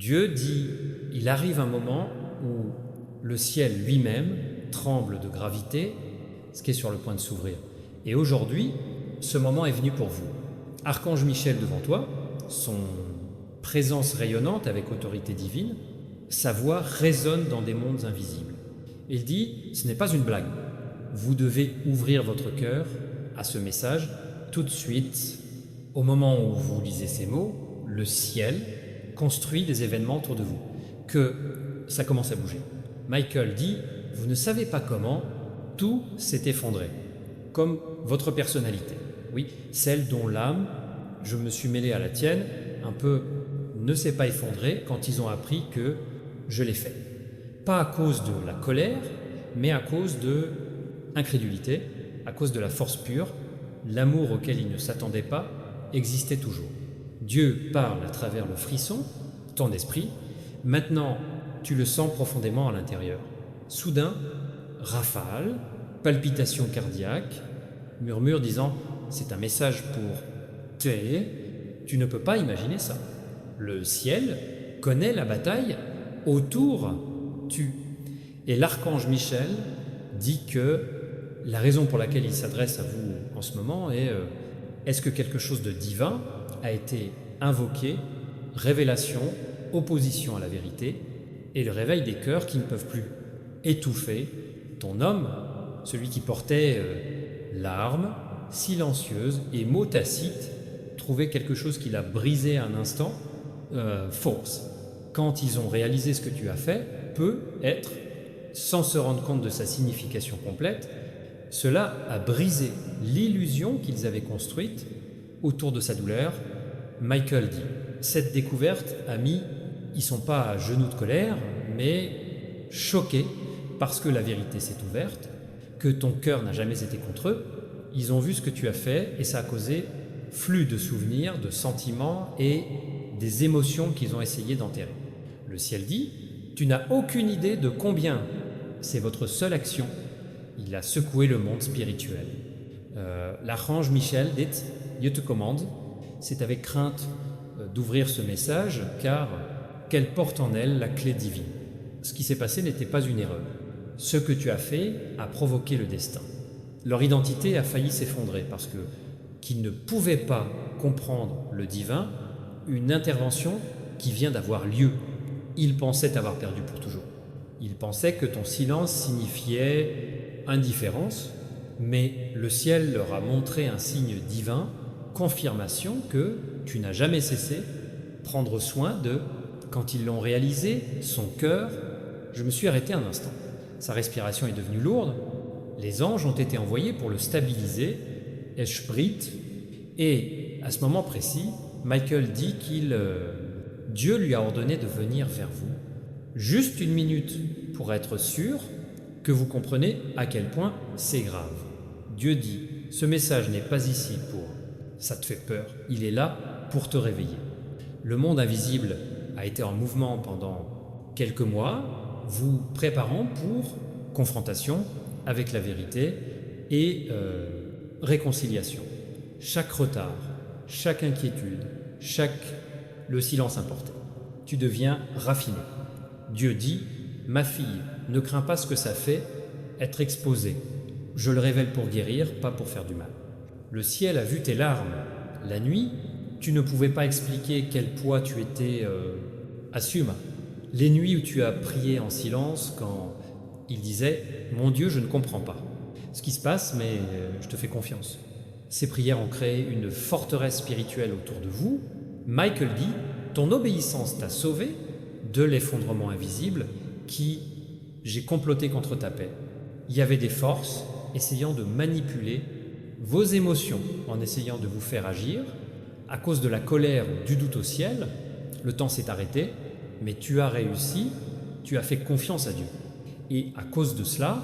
Dieu dit, il arrive un moment où le ciel lui-même tremble de gravité, ce qui est sur le point de s'ouvrir. Et aujourd'hui, ce moment est venu pour vous. Archange Michel devant toi, son présence rayonnante avec autorité divine, sa voix résonne dans des mondes invisibles. Il dit, ce n'est pas une blague. Vous devez ouvrir votre cœur à ce message tout de suite. Au moment où vous lisez ces mots, le ciel construit des événements autour de vous, que ça commence à bouger. Michael dit, vous ne savez pas comment, tout s'est effondré, comme votre personnalité. Oui, celle dont l'âme, je me suis mêlé à la tienne, un peu ne s'est pas effondrée quand ils ont appris que je l'ai fait. Pas à cause de la colère, mais à cause de incrédulité, à cause de la force pure, l'amour auquel ils ne s'attendaient pas existait toujours. Dieu parle à travers le frisson, ton esprit. Maintenant, tu le sens profondément à l'intérieur. Soudain, rafale, palpitation cardiaque, murmure disant « c'est un message pour t'aider ». Tu ne peux pas imaginer ça. Le ciel connaît la bataille autour tu. Et l'archange Michel dit que la raison pour laquelle il s'adresse à vous en ce moment est est-ce que quelque chose de divin a été invoqué, révélation, opposition à la vérité, et le réveil des cœurs qui ne peuvent plus étouffer ton homme, celui qui portait l'arme, silencieuse et mot tacite, trouver quelque chose qui l'a brisé un instant, force. Quand ils ont réalisé ce que tu as fait, peut être, sans se rendre compte de sa signification complète, cela a brisé l'illusion qu'ils avaient construite autour de sa douleur. Michael dit, cette découverte a mis, ils ne sont pas à genoux de colère, mais choqués parce que la vérité s'est ouverte, que ton cœur n'a jamais été contre eux. Ils ont vu ce que tu as fait et ça a causé flux de souvenirs, de sentiments et des émotions qu'ils ont essayé d'enterrer. Le ciel dit, tu n'as aucune idée de combien c'est votre seule action. Il a secoué le monde spirituel. L'archange Michel dit, Dieu te commande, c'est avec crainte d'ouvrir ce message, car qu'elle porte en elle la clé divine. Ce qui s'est passé n'était pas une erreur. Ce que tu as fait a provoqué le destin. Leur identité a failli s'effondrer parce que qu'ils ne pouvaient pas comprendre le divin, une intervention qui vient d'avoir lieu. Ils pensaient avoir perdu pour toujours. Ils pensaient que ton silence signifiait indifférence, mais le ciel leur a montré un signe divin, confirmation que tu n'as jamais cessé prendre soin de. Quand ils l'ont réalisé, son cœur, je me suis arrêté un instant. Sa respiration est devenue lourde, les anges ont été envoyés pour le stabiliser, Eshprit, et à ce moment précis, Michael dit Dieu lui a ordonné de venir vers vous, juste une minute pour être sûr que vous comprenez à quel point c'est grave. Dieu dit, ce message n'est pas ici pour ça te fait peur, il est là pour te réveiller. Le monde invisible a été en mouvement pendant quelques mois, vous préparant pour confrontation avec la vérité et réconciliation. Chaque retard, chaque inquiétude, le silence importé. Tu deviens raffiné. Dieu dit, ma fille, ne crains pas ce que ça fait, être exposée. Je le révèle pour guérir, pas pour faire du mal. Le ciel a vu tes larmes. La nuit, tu ne pouvais pas expliquer quel poids tu étais. Assume. Les nuits où tu as prié en silence quand il disait « Mon Dieu, je ne comprends pas ce qui se passe, mais je te fais confiance. » Ces prières ont créé une forteresse spirituelle autour de vous. Michael dit « Ton obéissance t'a sauvé de l'effondrement invisible qui j'ai comploté contre ta paix. » Il y avait des forces essayant de manipuler vos émotions en essayant de vous faire agir. À cause de la colère ou du doute au ciel, le temps s'est arrêté, mais tu as réussi, tu as fait confiance à Dieu. Et à cause de cela,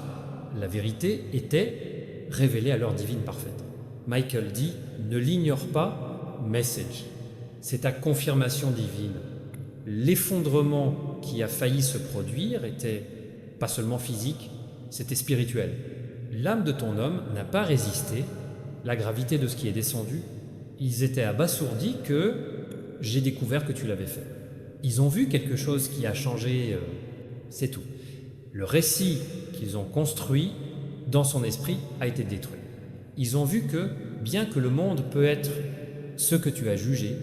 la vérité était révélée à l'heure divine parfaite. Michael dit, ne l'ignore pas, message. C'est ta confirmation divine. L'effondrement qui a failli se produire était pas seulement physique, c'était spirituel. L'âme de ton homme n'a pas résisté, la gravité de ce qui est descendu. Ils étaient abasourdis que j'ai découvert que tu l'avais fait. Ils ont vu quelque chose qui a changé, c'est tout. Le récit qu'ils ont construit dans son esprit a été détruit. Ils ont vu que, bien que le monde peut être ce que tu as jugé,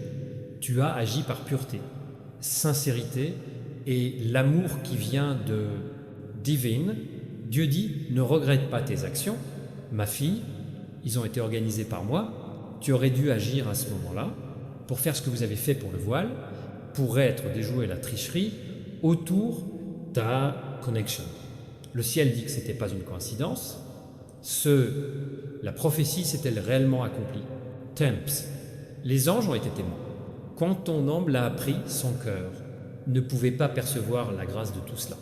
tu as agi par pureté, sincérité et l'amour qui vient de divine. Dieu dit, ne regrette pas tes actions, ma fille, ils ont été organisés par moi, tu aurais dû agir à ce moment-là pour faire ce que vous avez fait pour le voile, pour être déjoué la tricherie autour ta connexion. Le ciel dit que ce n'était pas une coïncidence, la prophétie s'est-elle réellement accomplie? Temps. Les anges ont été témoins. Quand ton homme l'a appris, son cœur ne pouvait pas percevoir la grâce de tout cela.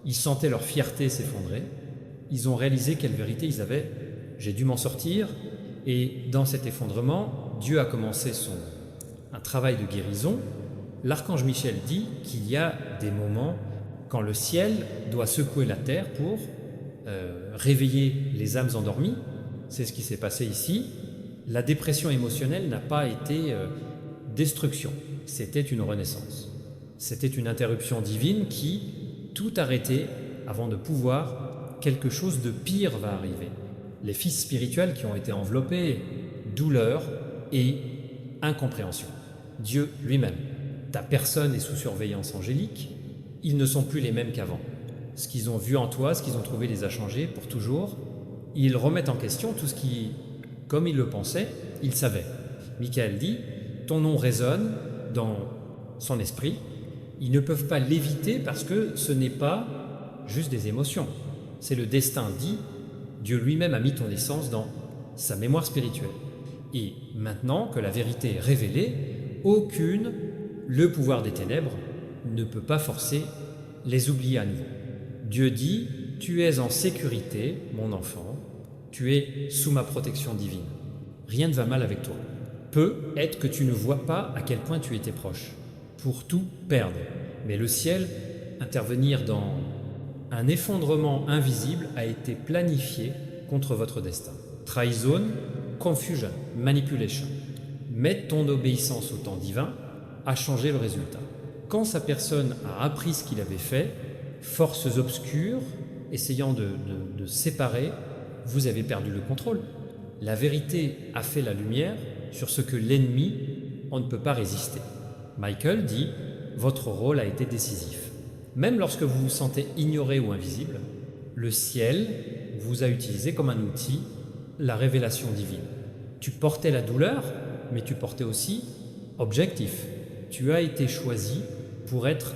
Ils sentaient leur fierté s'effondrer. Ils ont réalisé quelle vérité ils avaient. J'ai dû m'en sortir. Et dans cet effondrement, Dieu a commencé un travail de guérison. L'archange Michel dit qu'il y a des moments quand le ciel doit secouer la terre pour réveiller les âmes endormies. C'est ce qui s'est passé ici. La dépression émotionnelle n'a pas été destruction, c'était une renaissance. C'était une interruption divine qui tout arrêtait avant de pouvoir, quelque chose de pire va arriver. Les fils spirituels qui ont été enveloppés, douleur et incompréhension. Dieu lui-même, ta personne est sous surveillance angélique, ils ne sont plus les mêmes qu'avant. Ce qu'ils ont vu en toi, ce qu'ils ont trouvé les a changés pour toujours. Ils remettent en question tout ce qui, comme ils le pensaient, ils savaient. Michael dit, ton nom résonne dans son esprit. Ils ne peuvent pas l'éviter parce que ce n'est pas juste des émotions. C'est le destin dit. Dieu lui-même a mis ton essence dans sa mémoire spirituelle. Et maintenant que la vérité est révélée, le pouvoir des ténèbres ne peut pas forcer les oublier à nouveau. Dieu dit, tu es en sécurité, mon enfant, tu es sous ma protection divine. Rien ne va mal avec toi. Peut être que tu ne vois pas à quel point tu étais proche, pour tout perdre. Mais le ciel, intervenir dans un effondrement invisible, a été planifié contre votre destin. Trahison, confusion, manipulation. Mettre ton obéissance au temps divin a changé le résultat. Quand sa personne a appris ce qu'il avait fait, forces obscures, essayant de séparer, vous avez perdu le contrôle. La vérité a fait la lumière sur ce que l'ennemi, on ne peut pas résister. Michael dit, votre rôle a été décisif. Même lorsque vous vous sentez ignoré ou invisible, le ciel vous a utilisé comme un outil, la révélation divine. Tu portais la douleur, mais tu portais aussi objectif. Tu as été choisi pour être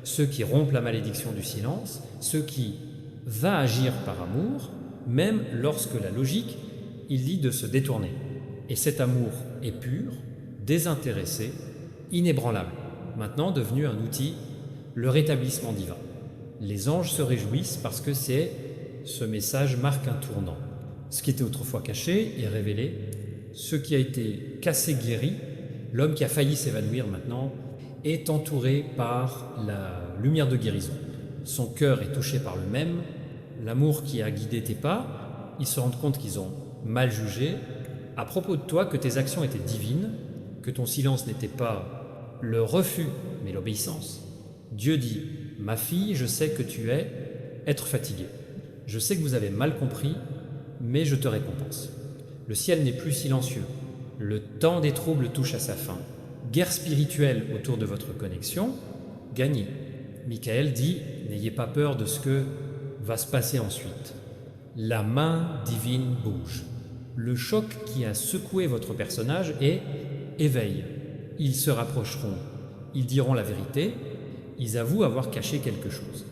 ceux qui rompent la malédiction du silence, ceux qui va agir par amour, même lorsque la logique, il dit de se détourner. Et cet amour est pur, désintéressé, inébranlable, maintenant devenu un outil, le rétablissement divin. Les anges se réjouissent parce que ce message marque un tournant. Ce qui était autrefois caché est révélé, ce qui a été cassé guéri, l'homme qui a failli s'évanouir maintenant est entouré par la lumière de guérison. Son cœur est touché par le même, l'amour qui a guidé tes pas, ils se rendent compte qu'ils ont mal jugé à propos de toi, que tes actions étaient divines, que ton silence n'était pas le refus, mais l'obéissance. Dieu dit, ma fille, je sais que tu es être fatiguée. Je sais que vous avez mal compris, mais je te récompense. Le ciel n'est plus silencieux. Le temps des troubles touche à sa fin. Guerre spirituelle autour de votre connexion, gagnée. Michael dit, n'ayez pas peur de ce que va se passer ensuite. La main divine bouge. Le choc qui a secoué votre personnage est éveil. Ils se rapprocheront, ils diront la vérité, ils avouent avoir caché quelque chose.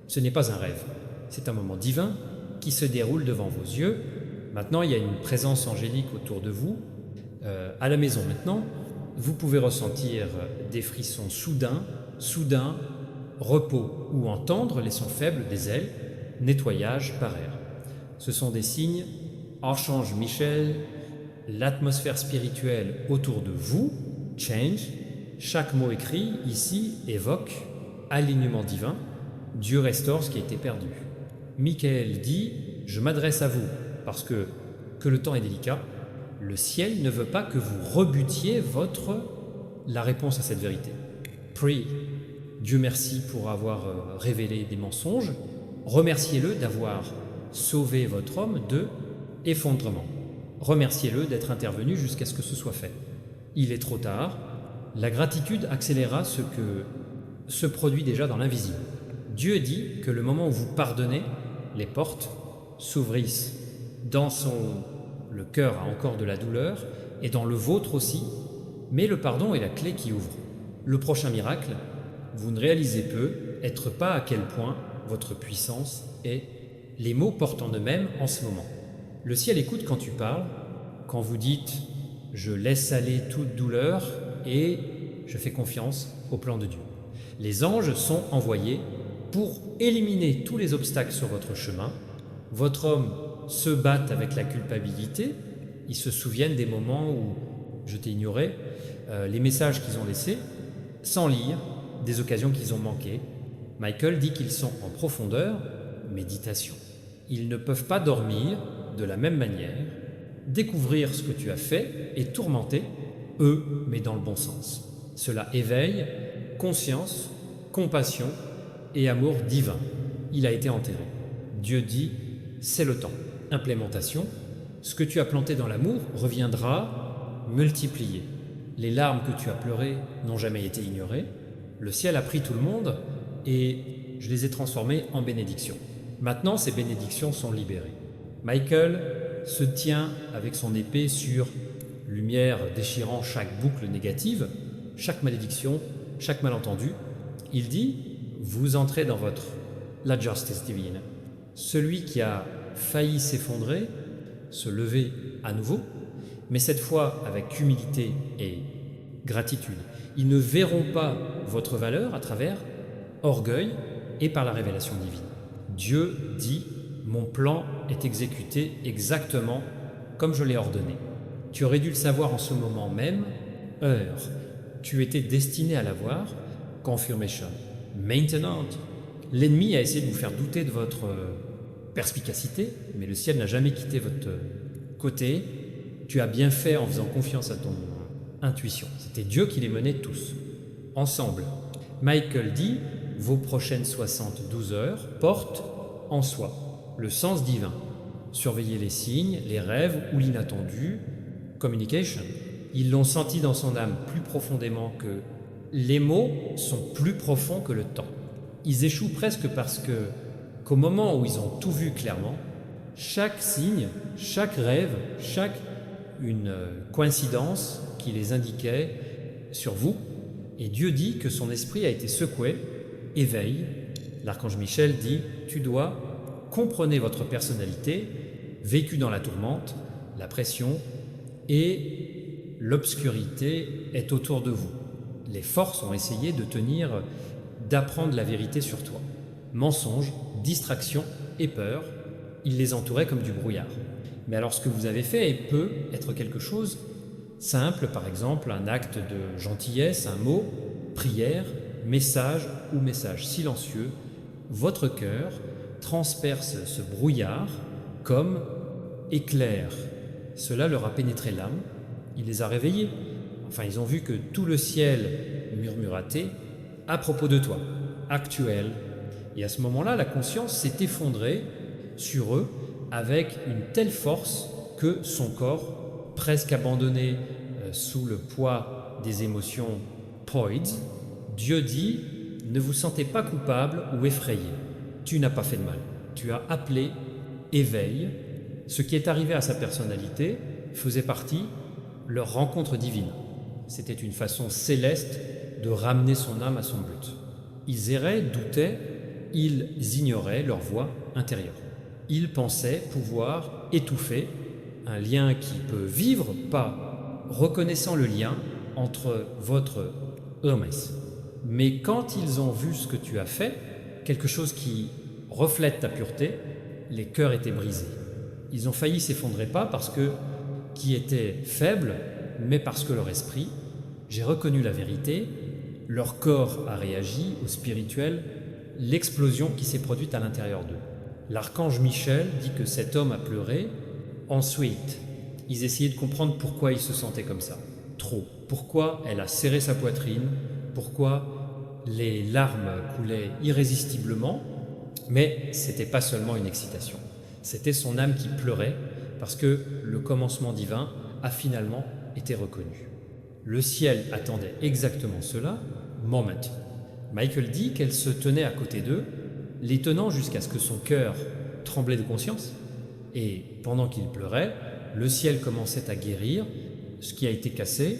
Ce n'est pas un rêve, c'est un moment divin qui se déroule devant vos yeux. Maintenant, il y a une présence angélique autour de vous. À la maison maintenant, vous pouvez ressentir des frissons soudains, repos ou entendre les sons faibles des ailes, nettoyage par air. Ce sont des signes, Archange Michel, l'atmosphère spirituelle autour de vous, change. Chaque mot écrit ici évoque alignement divin. Dieu restaure ce qui a été perdu. Michael dit, je m'adresse à vous parce que le temps est délicat. Le ciel ne veut pas que vous rebutiez la réponse à cette vérité. Prie, Dieu merci pour avoir révélé des mensonges. Remerciez-le d'avoir sauvé votre homme de effondrement. Remerciez-le d'être intervenu jusqu'à ce que ce soit fait. Il est trop tard. La gratitude accélérera ce que se produit déjà dans l'invisible. Dieu dit que le moment où vous pardonnez, les portes s'ouvrissent. Dans le cœur a encore de la douleur, et dans le vôtre aussi, mais le pardon est la clé qui ouvre. Le prochain miracle, vous ne réalisez peu, être pas à quel point votre puissance est. Les mots portent en eux-mêmes en ce moment. Le ciel écoute quand tu parles, quand vous dites « je laisse aller toute douleur et je fais confiance au plan de Dieu ». Les anges sont envoyés pour éliminer tous les obstacles sur votre chemin. Votre homme se bat avec la culpabilité. Ils se souviennent des moments où je t'ai ignoré, les messages qu'ils ont laissés, sans lire, des occasions qu'ils ont manquées. Michael dit qu'ils sont en profondeur, méditation. Ils ne peuvent pas dormir de la même manière, découvrir ce que tu as fait et tourmenter, eux, mais dans le bon sens. Cela éveille conscience, compassion et amour divin. Il a été enterré. Dieu dit, c'est le temps. Implémentation, ce que tu as planté dans l'amour reviendra multiplié. Les larmes que tu as pleurées n'ont jamais été ignorées. Le ciel a pris tout le monde et je les ai transformées en bénédictions. Maintenant, ces bénédictions sont libérées. Michael se tient avec son épée sur lumière déchirant chaque boucle négative, chaque malédiction, chaque malentendu. Il dit, vous entrez dans la justice divine. Celui qui a failli s'effondrer, se lever à nouveau, mais cette fois avec humilité et gratitude. Ils ne verront pas votre valeur à travers orgueil et par la révélation divine. Dieu dit, mon plan est exécuté exactement comme je l'ai ordonné. Tu aurais dû le savoir en ce moment même, heure. Tu étais destiné à l'avoir, confirmation. Maintenant, l'ennemi a essayé de vous faire douter de votre perspicacité, mais le ciel n'a jamais quitté votre côté. Tu as bien fait en faisant confiance à ton intuition. C'était Dieu qui les menait tous, ensemble. Michael dit, vos prochaines 72 heures portent en soi le sens divin. Surveillez les signes, les rêves ou l'inattendu. Communication. Ils l'ont senti dans son âme plus profondément que les mots sont plus profonds que le temps. Ils échouent presque parce qu'au moment où ils ont tout vu clairement, chaque signe, chaque rêve, une coïncidence qui les indiquait sur vous, et Dieu dit que son esprit a été secoué, éveille. L'archange Michel dit, tu dois, comprenez votre personnalité, vécue dans la tourmente, la pression, et l'obscurité est autour de vous. Les forces ont essayé de tenir, d'apprendre la vérité sur toi. Mensonges, distractions et peur, ils les entouraient comme du brouillard. Mais alors ce que vous avez fait peut être quelque chose simple, par exemple un acte de gentillesse, un mot, prière, message ou message silencieux. Votre cœur transperce ce brouillard comme éclair. Cela leur a pénétré l'âme, il les a réveillés. Enfin, ils ont vu que tout le ciel murmuratait à propos de toi, actuel. Et à ce moment-là, la conscience s'est effondrée sur eux avec une telle force que son corps, presque abandonné sous le poids des émotions poids, Dieu dit, ne vous sentez pas coupable ou effrayé. Tu n'as pas fait de mal. Tu as appelé éveil. Ce qui est arrivé à sa personnalité faisait partie de leur rencontre divine. C'était une façon céleste de ramener son âme à son but. Ils erraient, doutaient, ils ignoraient leur voix intérieure. Ils pensaient pouvoir étouffer un lien qui peut vivre, pas reconnaissant le lien entre votre Hermès. Mais quand ils ont vu ce que tu as fait, quelque chose qui reflète ta pureté, les cœurs étaient brisés. Ils ont failli s'effondrer, pas parce que qui étaient faibles, mais parce que leur esprit, j'ai reconnu la vérité, leur corps a réagi au spirituel, l'explosion qui s'est produite à l'intérieur d'eux. L'archange Michel dit que cet homme a pleuré. Ensuite, ils essayaient de comprendre pourquoi il se sentait comme ça. Trop. Pourquoi elle a serré sa poitrine, pourquoi les larmes coulaient irrésistiblement, mais c'était pas seulement une excitation. C'était son âme qui pleurait parce que le commencement divin a finalement été reconnu. Le ciel attendait exactement cela, moment. Michael dit qu'elle se tenait à côté d'eux, les tenant jusqu'à ce que son cœur tremblait de conscience. Et pendant qu'il pleurait, le ciel commençait à guérir ce qui a été cassé.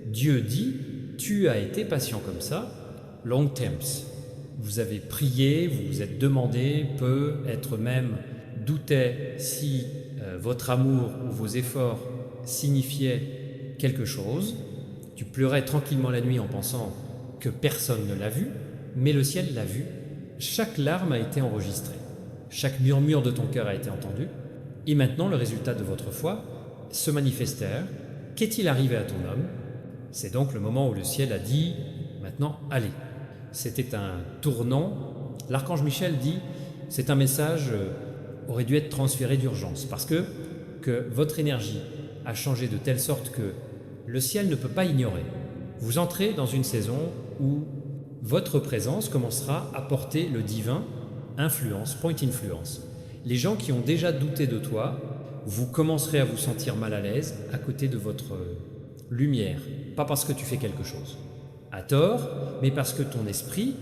Dieu dit, tu as été patient comme ça, long temps. Vous avez prié, vous vous êtes demandé, peut-être même doutait si votre amour ou vos efforts signifiaient quelque chose. Tu pleurais tranquillement la nuit en pensant que personne ne l'a vu, mais le ciel l'a vu. Chaque larme a été enregistrée, chaque murmure de ton cœur a été entendu, et maintenant le résultat de votre foi se manifestèrent. Qu'est-il arrivé à ton homme? C'est donc le moment où le ciel a dit « maintenant, allez ». C'était un tournant. L'archange Michel dit « c'est un message aurait dû être transféré d'urgence, parce que votre énergie a changé de telle sorte que le ciel ne peut pas ignorer. Vous entrez dans une saison où votre présence commencera à porter le divin, influence, point influence. Les gens qui ont déjà douté de toi, vous commencerez à vous sentir mal à l'aise à côté de votre lumière, pas parce que tu fais quelque chose à tort, mais parce que ton esprit,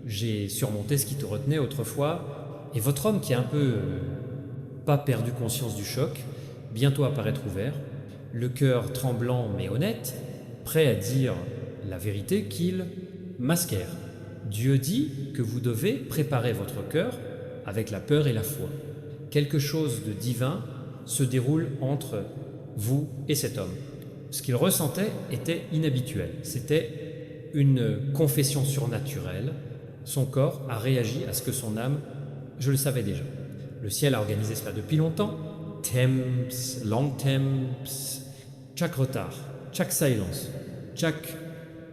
j'ai surmonté ce qui te retenait autrefois, et votre homme qui a un peu pas perdu conscience du choc, bientôt apparaître ouvert, le cœur tremblant mais honnête, prêt à dire la vérité qu'il masquèrent. Dieu dit que vous devez préparer votre cœur avec la peur et la foi. Quelque chose de divin se déroule entre vous et cet homme. Ce qu'il ressentait était inhabituel. C'était une confession surnaturelle. Son corps a réagi à ce que son âme, je le savais déjà. Le ciel a organisé cela depuis longtemps. Temps, long temps, chaque retard, chaque silence,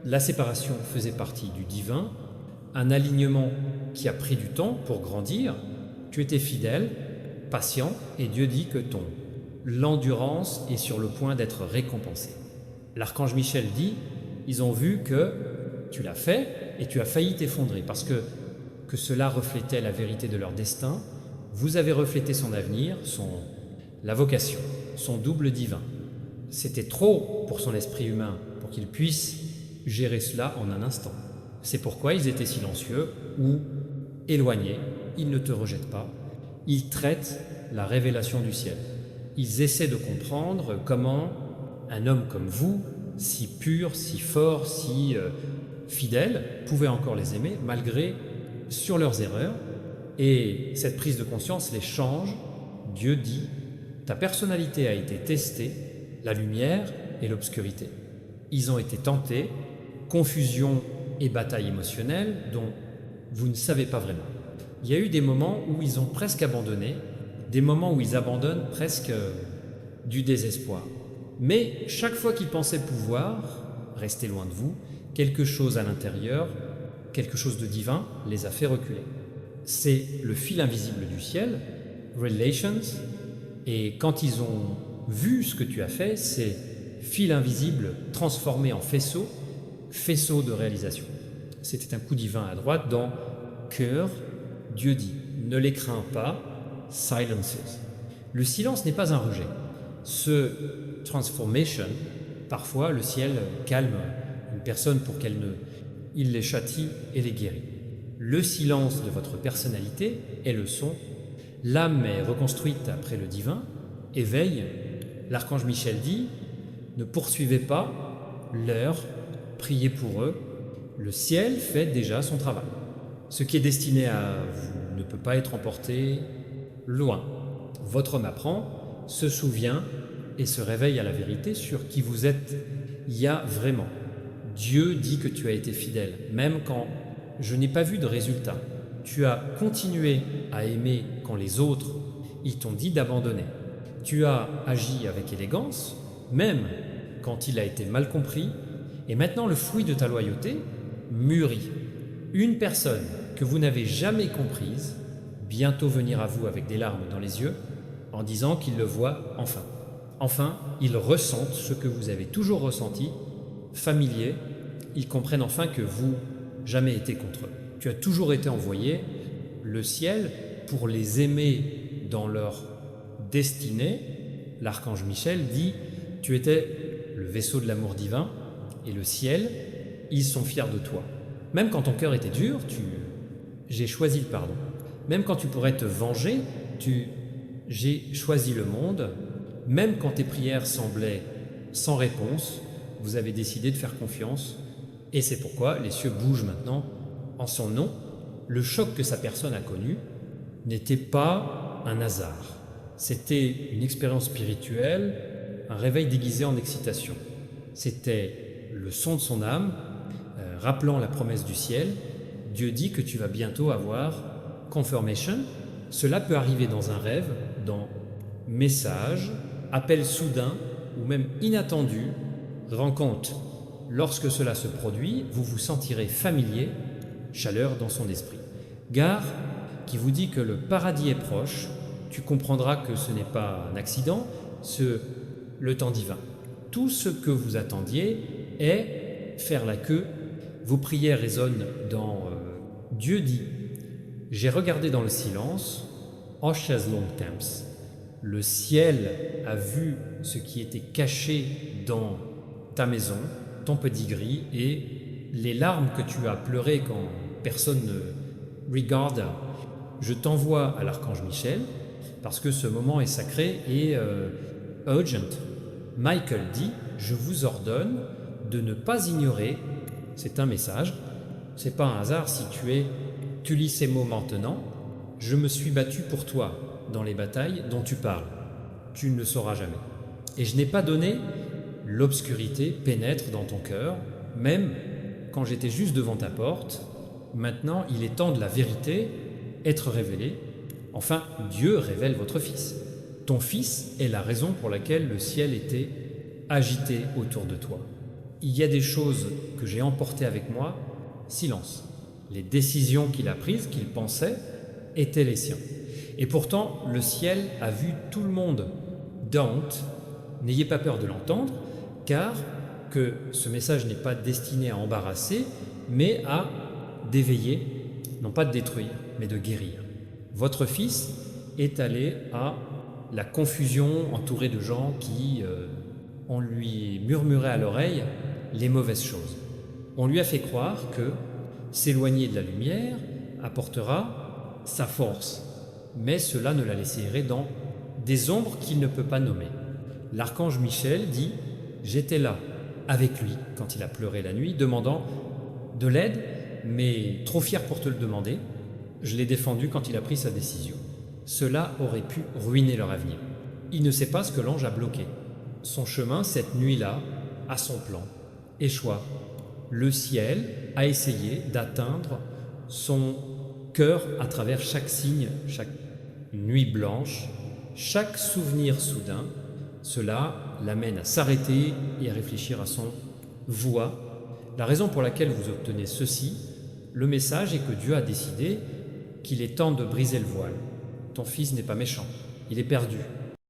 la séparation faisait partie du divin, un alignement qui a pris du temps pour grandir. Tu étais fidèle, patient, et Dieu dit que l'endurance est sur le point d'être récompensée. L'archange Michel dit, ils ont vu que tu l'as fait et tu as failli t'effondrer parce que cela reflétait la vérité de leur destin. Vous avez reflété son avenir, la vocation, son double divin. C'était trop pour son esprit humain pour qu'il puisse gérer cela en un instant. C'est pourquoi ils étaient silencieux ou éloignés. Ils ne te rejettent pas. Ils traitent la révélation du ciel. Ils essaient de comprendre comment un homme comme vous, si pur, si fort, si fidèle, pouvait encore les aimer malgré sur leurs erreurs. Et cette prise de conscience les change. Dieu dit, ta personnalité a été testée, la lumière et l'obscurité. Ils ont été tentés, confusion et bataille émotionnelle dont vous ne savez pas vraiment. Il y a eu des moments où ils ont presque abandonné, des moments où ils abandonnent presque du désespoir. Mais chaque fois qu'ils pensaient pouvoir rester loin de vous, quelque chose à l'intérieur, quelque chose de divin les a fait reculer. C'est le fil invisible du ciel, Relations, et quand ils ont vu ce que tu as fait, c'est fil invisible transformé en faisceau de réalisation. C'était un coup divin à droite dans cœur. Dieu dit, ne les crains pas, silences. Le silence n'est pas un rejet. Ce transformation, parfois le ciel calme une personne pour il les châtie et les guérit. Le silence de votre personnalité est le son. L'âme est reconstruite après le divin, éveille. L'archange Michel dit, ne poursuivez pas l'heure, priez pour eux. Le ciel fait déjà son travail. Ce qui est destiné à vous ne peut pas être emporté loin. Votre homme apprend, se souvient et se réveille à la vérité sur qui vous êtes. Il y a vraiment. Dieu dit que tu as été fidèle, même quand je n'ai pas vu de résultat. Tu as continué à aimer quand les autres, ils t'ont dit d'abandonner. Tu as agi avec élégance, même quand il a été mal compris, et maintenant le fruit de ta loyauté mûrit. Une personne que vous n'avez jamais comprise, bientôt venir à vous avec des larmes dans les yeux, en disant qu'il le voit enfin. Enfin, ils ressentent ce que vous avez toujours ressenti, familier, ils comprennent enfin que vous jamais été contre eux. Tu as toujours été envoyé, le ciel, pour les aimer dans leur destinée. L'archange Michel dit, tu étais le vaisseau de l'amour divin, et le ciel, ils sont fiers de toi. Même quand ton cœur était dur, j'ai choisi le pardon. Même quand tu pourrais te venger, j'ai choisi le monde. Même quand tes prières semblaient sans réponse, vous avez décidé de faire confiance. Et c'est pourquoi les cieux bougent maintenant en son nom. Le choc que sa personne a connu n'était pas un hasard. C'était une expérience spirituelle, un réveil déguisé en excitation. C'était le son de son âme, rappelant la promesse du ciel. Dieu dit que tu vas bientôt avoir confirmation. Cela peut arriver dans un rêve, dans message, appel soudain ou même inattendu. Rends compte, lorsque cela se produit, vous vous sentirez familier, chaleur dans son esprit. Gare qui vous dit que le paradis est proche, tu comprendras que ce n'est pas un accident, le temps divin. Tout ce que vous attendiez est faire la queue. Vos prières résonnent dans Dieu dit, j'ai regardé dans le silence, Oshas long temps. Le ciel a vu ce qui était caché dans ta maison, ton petit gris, et les larmes que tu as pleurées quand personne ne regarde. Je t'envoie à l'archange Michel, parce que ce moment est sacré et urgent. Michael dit, je vous ordonne de ne pas ignorer, c'est un message, c'est pas un hasard si tu lis ces mots maintenant, je me suis battu pour toi dans les batailles dont tu parles, tu ne le sauras jamais. Et je n'ai pas donné, l'obscurité pénètre dans ton cœur, même quand j'étais juste devant ta porte, maintenant il est temps de la vérité être révélée. Enfin, Dieu révèle votre Fils. Ton Fils est la raison pour laquelle le ciel était agité autour de toi. Il y a des choses que j'ai emportées avec moi, silence. Les décisions qu'il a prises, qu'il pensait, étaient les siens. Et pourtant, le ciel a vu tout le monde. Don't, n'ayez pas peur de l'entendre, car que ce message n'est pas destiné à embarrasser, mais à d'éveiller, non pas de détruire, mais de guérir. Votre Fils est allé à la confusion entouré de gens qui, on lui murmurait à l'oreille les mauvaises choses. On lui a fait croire que s'éloigner de la lumière apportera sa force, mais cela ne l'a laissé errer dans des ombres qu'il ne peut pas nommer. L'archange Michel dit « J'étais là, avec lui, quand il a pleuré la nuit, demandant de l'aide, mais trop fier pour te le demander. Je l'ai défendu quand il a pris sa décision. Cela aurait pu ruiner leur avenir. Il ne sait pas ce que l'ange a bloqué. Son chemin, cette nuit-là, à son plan, échoua. Le ciel a essayé d'atteindre son cœur à travers chaque signe, chaque nuit blanche, chaque souvenir soudain. Cela l'amène à s'arrêter et à réfléchir à son voie. La raison pour laquelle vous obtenez ceci, le message est que Dieu a décidé qu'il est temps de briser le voile. Ton fils n'est pas méchant, il est perdu.